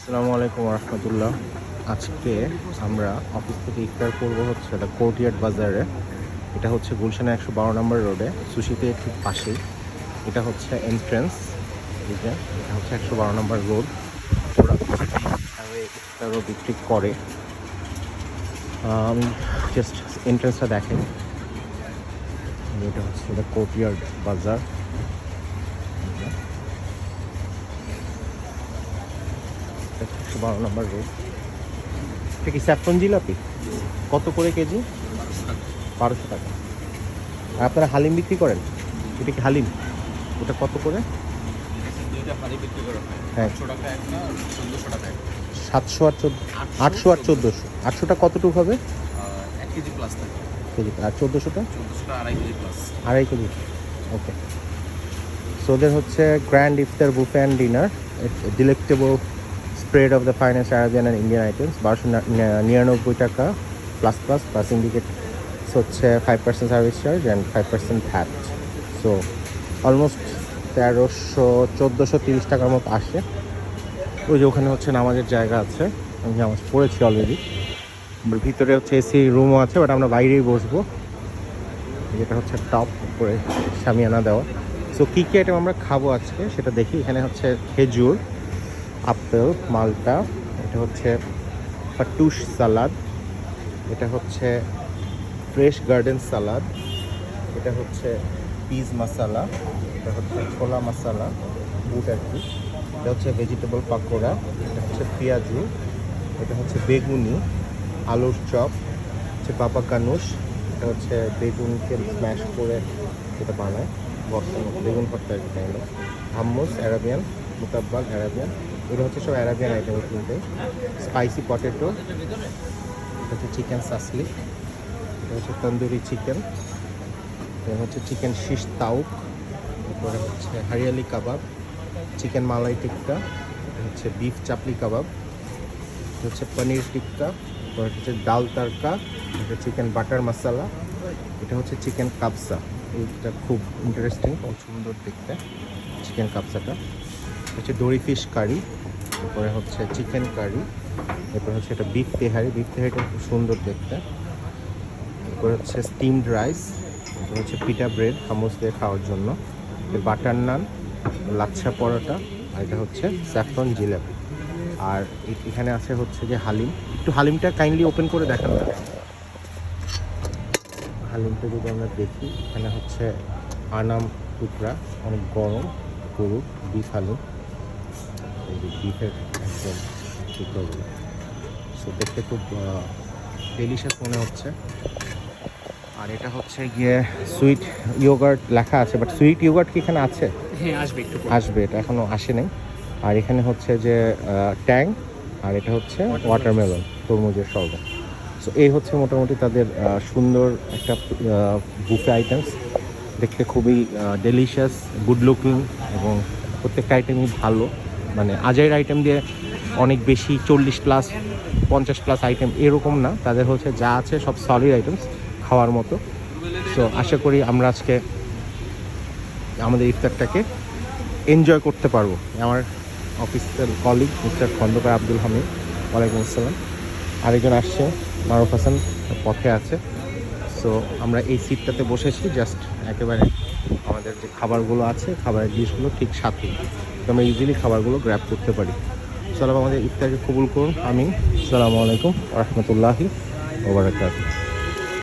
আসসালামু আলাইকুম রহমতুল্লাহ। আজকে আমরা অফিস থেকে ইফতার করবো হচ্ছে দ্য কোর্টইয়ার্ড বাজারে। এটা হচ্ছে গুলশানে 112 নম্বর রোডে, সুশিতে ঠিক পাশেই। এটা হচ্ছে এন্ট্রেন্স। এই যে এটা হচ্ছে 112 নম্বর রোড। ওরা ইফতারও বিক্রি করে। আমি জাস্ট এন্ট্রেন্সটা দেখেন। এটা হচ্ছে দ্য কোর্টইয়ার্ড বাজার। 112 নম্বর রোড। এটা কি স্যাফরন জিলাপি? কত করে কেজি? 1200 টাকা। আর আপনারা হালিম বিক্রি করেন? এটা কি হালিম? ওটা কত করে? হ্যাঁ, 700 আর 800 আর 1400। 800টা কতটুকু হবে? 1 কেজি প্লাস থাকে। কেজি। আর 1400টা? 1400টা 2.5 KG plus. 2.5 KG. Okay. So ওদের হচ্ছে grand iftar buffet and dinner, delectable spread of the finest Arabian and Indian items, 1299 টাকা প্লাস প্লাস প্লাস ইন্ডিকেট হচ্ছে 5% service charge and 5% VAT. So almost 1300-1430 টাকার মতো আসে। ওই যে ওখানে হচ্ছে নামাজের জায়গা আছে, আমি নামাজ পড়েছি অলরেডি। ভিতরে হচ্ছে এসি রুমও আছে, বাট আমরা বাইরেই বসবো। যেটা হচ্ছে টপ উপরে শামিয়ানা দেওয়া। সো কী কী আইটেম আমরা খাবো আজকে সেটা দেখি। এখানে হচ্ছে খেজুর, আপেল, মালটা, এটা হচ্ছে ফাটুশ সালাদ, এটা হচ্ছে ফ্রেশ গার্ডেন সালাদ, এটা হচ্ছে পিস মশালা, এটা হচ্ছে ছোলা মশালা, বুট আর কি, এটা হচ্ছে ভেজিটেবল পাকোড়া, এটা হচ্ছে পেঁয়াজু, এটা হচ্ছে বেগুনি, আলুর চপ, হচ্ছে বাবা কানুশ, এটা হচ্ছে বেগুনকে স্ম্যাশ করে যেটা বানায় বর্তমান বেগুন ভর্তা আর কি, হাম্মুস অ্যারাবিয়ান, মুতাব্বাল অ্যারাবিয়ান। এগুলো হচ্ছে সব অ্যারাবিয়ান আইটেম কিনতে। স্পাইসি পটেটো, এটা হচ্ছে চিকেন সাসলিক, এটা হচ্ছে তন্দুরি চিকেন, এটা হচ্ছে চিকেন শিশ তাউক, তারপরে হচ্ছে হারিয়ালি কাবাব, চিকেন মালাই টিক্কা, এটা হচ্ছে বিফ চাপলি কাবাব, এটা হচ্ছে পনির টিক্কা, তারপরে হচ্ছে ডাল তারকা, এটা চিকেন বাটার মশালা, এটা হচ্ছে চিকেন কাবসা। এইটা খুব ইন্টারেস্টিং, খুব সুন্দর দেখতে চিকেন কাবসাটা। হচ্ছে দড়ি ফিশ কারি, তারপরে হচ্ছে চিকেন কারি, এরপর হচ্ছে এটা বিফ তেহারি। বিফ তেহারিটা খুব সুন্দর দেখতে। এরপর হচ্ছে স্টিমড রাইস, এরপর হচ্ছে পিটা ব্রেড হামুস দিয়ে খাওয়ার জন্য, বাটার নান, লাচ্ছা পরোটা, আর এটা হচ্ছে স্যাফরন জিলাপি। আর এখানে আছে হচ্ছে যে হালিম। একটু হালিমটা কাইন্ডলি ওপেন করে দেখান না। হালিমটা যদি আমরা দেখি, এখানে হচ্ছে আনাম টুকরা, অনেক গরম গরুর বিফ হালিম, এই যে বিফের একদম টুকরোগুলো। সো দেখতে খুব ডেলিশিয়াস মনে হচ্ছে। আর এটা হচ্ছে গিয়ে সুইট ইয়োগার্ট লেখা আছে, বাট সুইট ইয়োগার্ট কি এখানে আছে? হ্যাঁ, আসবে একটু পরে। আসবে, এটা এখনও আসে নাই। আর এখানে হচ্ছে যে ট্যাং, আর এটা হচ্ছে ওয়াটারমেলন, তরমুজের শরবত। সো এই হচ্ছে মোটামুটি তাদের সুন্দর একটা বুফে আইটেমস। দেখতে খুবই ডেলিশিয়াস, গুড লুকিং, এবং প্রত্যেকটা আইটেমই ভালো। মানে আজাইর আইটেম দিয়ে অনেক বেশি 40+ 50+ আইটেম এরকম না, তাদের হচ্ছে যা আছে সব সলিড আইটেমস, খাওয়ার মতো। সো আশা করি আমরা আজকে আমাদের ইফতারটাকে এনজয় করতে পারবো। আমার অফিসের কলিগ মিস্টার খন্দকার আব্দুল হামিদ, ওয়ালাইকুম আসসালাম। আরেকজন আসছে, মারুফ হাসান পথে আছে। সো আমরা এই সিটটাতে বসেছি, জাস্ট একেবারে আমাদের যে খাবারগুলো আছে, খাবারের ডিশগুলো ঠিক সাথে, তো আমরা ইজিলি খাবারগুলো গ্র্যাব করতে পারি। সালাম, আমাদের ইফতারকে কবুল করুন, আমিন। আসসালামু আলাইকুম রহমতুল্লাহি ওয়া বারাকাতুহু।